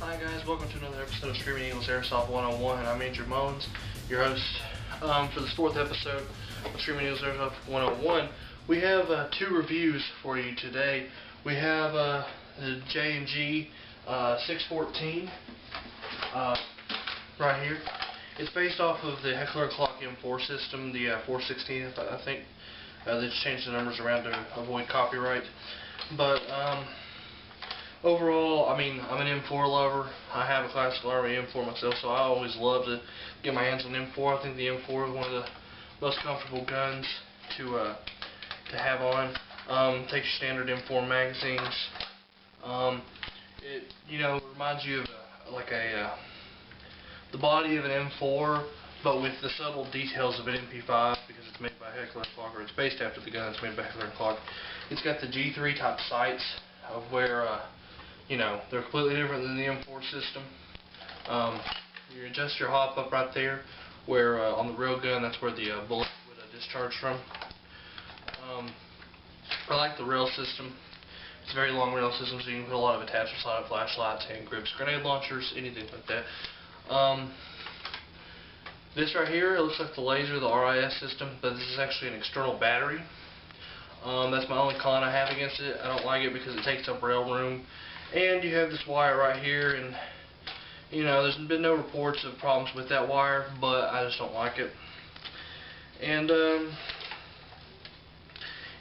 Hi guys, welcome to another episode of Screaming Eagles Airsoft 101, and I'm Andrew Mullins, your host. For this fourth episode of Screaming Eagles Airsoft 101, we have two reviews for you today. We have the J&G 614 right here. It's based off of the Heckler & Koch M4 system, the 416, I think. They just changed the numbers around to avoid copyright. But overall, I mean, I'm an M4 lover. I have a Classic Army M4 myself, so I always love to get my hands on M4. I think the M4 is one of the most comfortable guns to have on. Takes your standard M4 magazines. It reminds you of the body of an M4, but with the subtle details of an MP5 because it's made by Heckler & Koch, or it's based after the gun. It's made by Heckler & Koch. It's got the G3 type sights of where they're completely different than the M4 system. You adjust your hop up right there, where on the rail gun, that's where the bullet would discharge from. I like the rail system. It's a very long rail system, so you can put a lot of attachments on it: flashlights, hand grips, grenade launchers, anything like that. This right here, it looks like the laser, the RIS system, but this is actually an external battery. That's my only con I have against it. I don't like it because it takes up rail room. And you have this wire right here, and there's been no reports of problems with that wire, but I just don't like it. And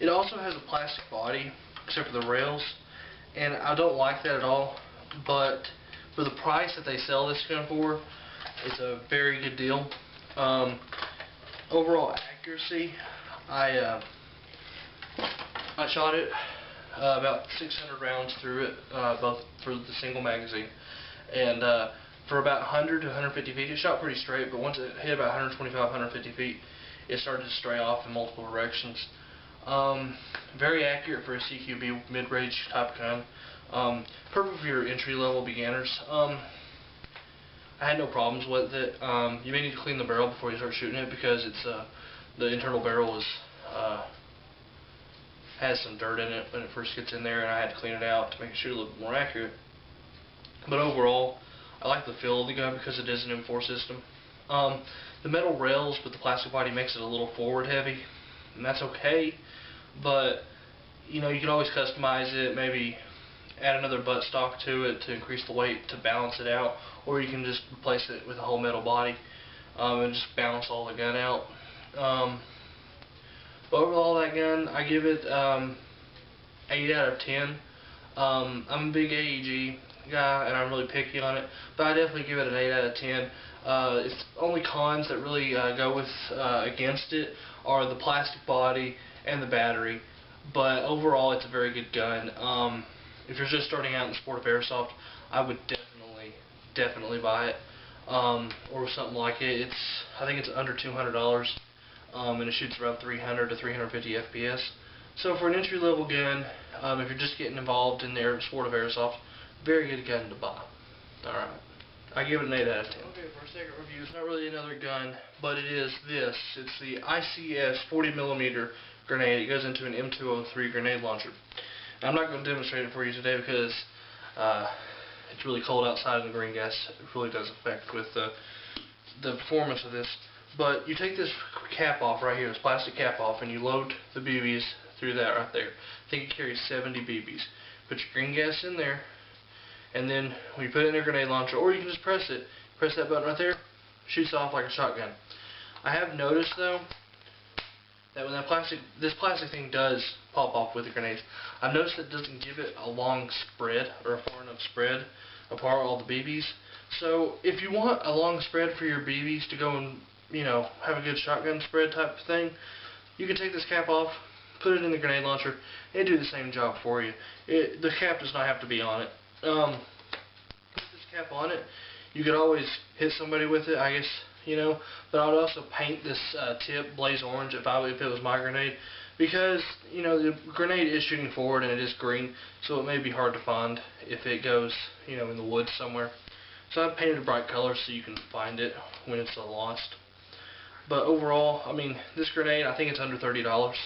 it also has a plastic body, except for the rails, and I don't like that at all. But for the price that they sell this gun for, it's a very good deal. Overall accuracy, I shot it about 600 rounds through it, both for the single magazine, and for about 100 to 150 feet, it shot pretty straight, but once it hit about 125, 150 feet, it started to stray off in multiple directions. Very accurate for a CQB mid-range type gun. Perfect for your entry-level beginners. I had no problems with it. You may need to clean the barrel before you start shooting it because it's the internal barrel has some dirt in it when it first gets in there, and I had to clean it out to make it shoot a little bit more accurate. But overall, I like the feel of the gun because it is an M4 system. The metal rails with the plastic body makes it a little forward heavy, and that's okay, but you can always customize it, maybe add another buttstock to it to increase the weight to balance it out, or you can just replace it with a whole metal body and just balance all the gun out. But overall, that gun, I give it 8 out of 10. I'm a big AEG guy, and I'm really picky on it, but I definitely give it an 8 out of 10. Its only cons that really go with against it are the plastic body and the battery, but overall, it's a very good gun. If you're just starting out in the sport of airsoft, I would definitely buy it, or something like it. I think it's under $200. And it shoots around 300 to 350 FPS. So for an entry-level gun, if you're just getting involved in the sport of airsoft, very good gun to buy. Alright, I give it an 8 out of 10. Okay, for our second review, it's not really another gun, but it is this. It's the ICS 40mm grenade. It goes into an M203 grenade launcher. Now, I'm not going to demonstrate it for you today because it's really cold outside and the green gas really does affect with the performance of this. But you take this cap off right here, this plastic cap off, and you load the BBs through that right there. I think it carries 70 BBs. Put your green gas in there, and then when you put it in a grenade launcher, or you can just press it, press that button right there, shoots off like a shotgun. I have noticed though that when this plastic thing does pop off with the grenades, I've noticed it doesn't give it a long spread or a far enough spread apart all the BBs. So if you want a long spread for your BBs to go and have a good shotgun spread type of thing, you can take this cap off, put it in the grenade launcher, and do the same job for you. The cap does not have to be on it. Put this cap on it, you could always hit somebody with it, I guess, but I would also paint this tip blaze orange if it was my grenade, because, the grenade is shooting forward and it is green, so it may be hard to find if it goes, in the woods somewhere. So I've painted a bright color so you can find it when it's lost. But overall, I mean, this grenade, I think it's under $30.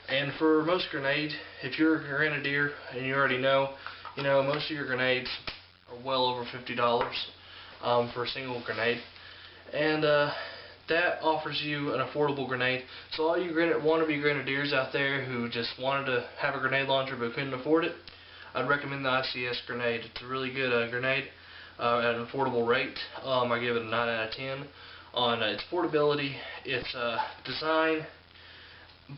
And for most grenades, if you're a grenadier and you already know, most of your grenades are well over $50 for a single grenade. And that offers you an affordable grenade. So all you wannabe grenadiers out there who just wanted to have a grenade launcher but couldn't afford it, I'd recommend the ICS grenade. It's a really good grenade at an affordable rate. I give it a 9 out of 10 on its portability, its design,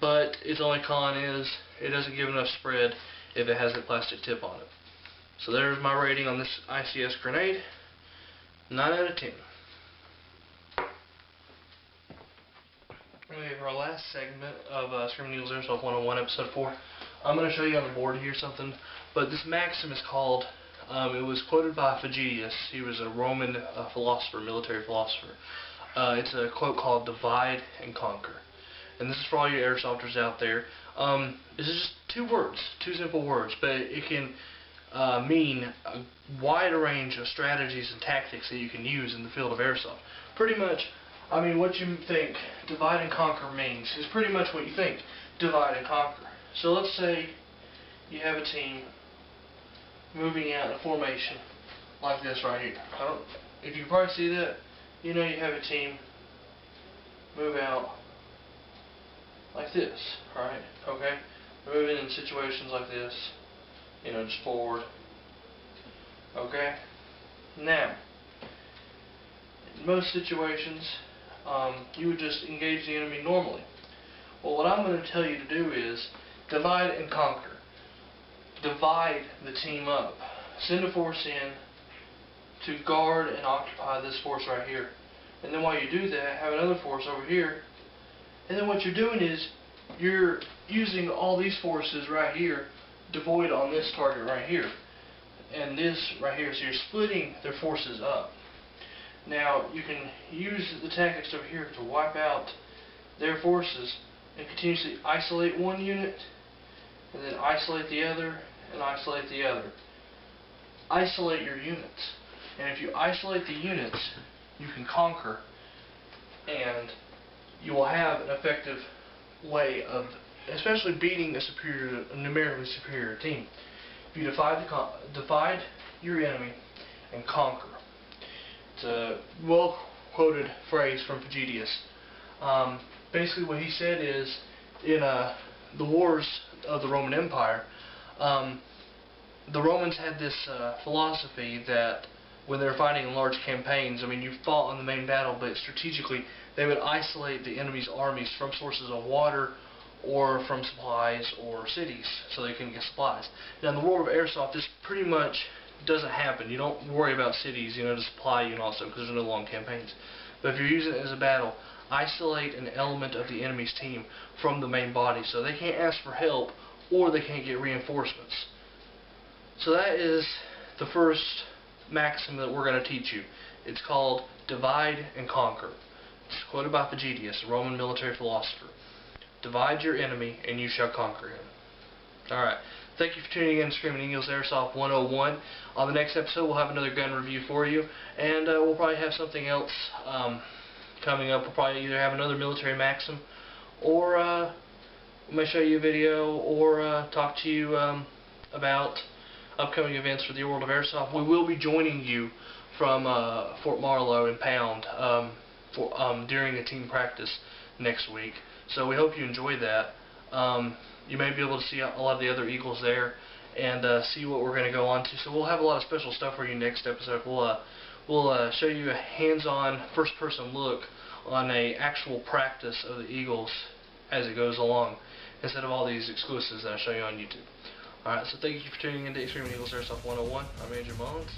but its only con is it doesn't give enough spread if it has a plastic tip on it. So there's my rating on this ICS grenade, 9 out of 10. Okay, for our last segment of Screaming Eagles Airsoft 101 episode 4, I'm going to show you on the board here something, but this maxim is called, it was quoted by Vegitius. He was a Roman philosopher, military philosopher. It's a quote called "Divide and Conquer." And this is for all you airsofters out there. This is just 2 words, 2 simple words, but it can mean a wide range of strategies and tactics that you can use in the field of airsoft. Pretty much, I mean, what you think divide and conquer means is pretty much what you think divide and conquer. So let's say you have a team moving out in a formation like this right here. If you probably see that, you know you have a team move out like this, right? Okay? Moving in situations like this, you know, just forward. Okay? Now, in most situations, you would just engage the enemy normally. Well, what I'm going to tell you to do is divide and conquer. Divide the team up. Send a force in to guard and occupy this force right here. And then while you do that, have another force over here. And then what you're doing is you're using all these forces right here devoid on this target right here. And this right here. So you're splitting their forces up. Now you can use the tactics over here to wipe out their forces and continuously isolate one unit and then isolate the other and isolate the other. Isolate your units. And if you isolate the units, you can conquer, and you will have an effective way of especially beating a numerically superior team. If you divide your enemy and conquer. It's a well-quoted phrase from Vegitius. Basically what he said is, in the wars of the Roman Empire, the Romans had this philosophy that when they were fighting in large campaigns, I mean, you fought on the main battle, but strategically they would isolate the enemy's armies from sources of water or from supplies or cities so they couldn't get supplies. Now in the world of airsoft, this pretty much doesn't happen. You don't worry about cities, you know, to supply you and also because there's no long campaigns. But if you're using it as a battle, isolate an element of the enemy's team from the main body so they can't ask for help or they can't get reinforcements. So that is the first maxim that we're going to teach you. It's called divide and conquer. It's quoted by Vegitius, a Roman military philosopher. Divide your enemy and you shall conquer him. Alright, thank you for tuning in to Screaming Eagles Airsoft 101. On the next episode we'll have another gun review for you, and we'll probably have something else coming up. We'll probably either have another military maxim, or we may show you a video, or talk to you about upcoming events for the world of airsoft. We will be joining you from Fort Marlow and Pound during a team practice next week. So we hope you enjoy that. You may be able to see a lot of the other Eagles there and see what we're going to go on to. So we'll have a lot of special stuff for you next episode. We'll show you a hands-on, first-person look on a actual practice of the Eagles as it goes along, instead of all these exclusives that I show you on YouTube. Alright, so thank you for tuning in to Extreme Eagles Airsoft 101. I'm Andrew Mullins.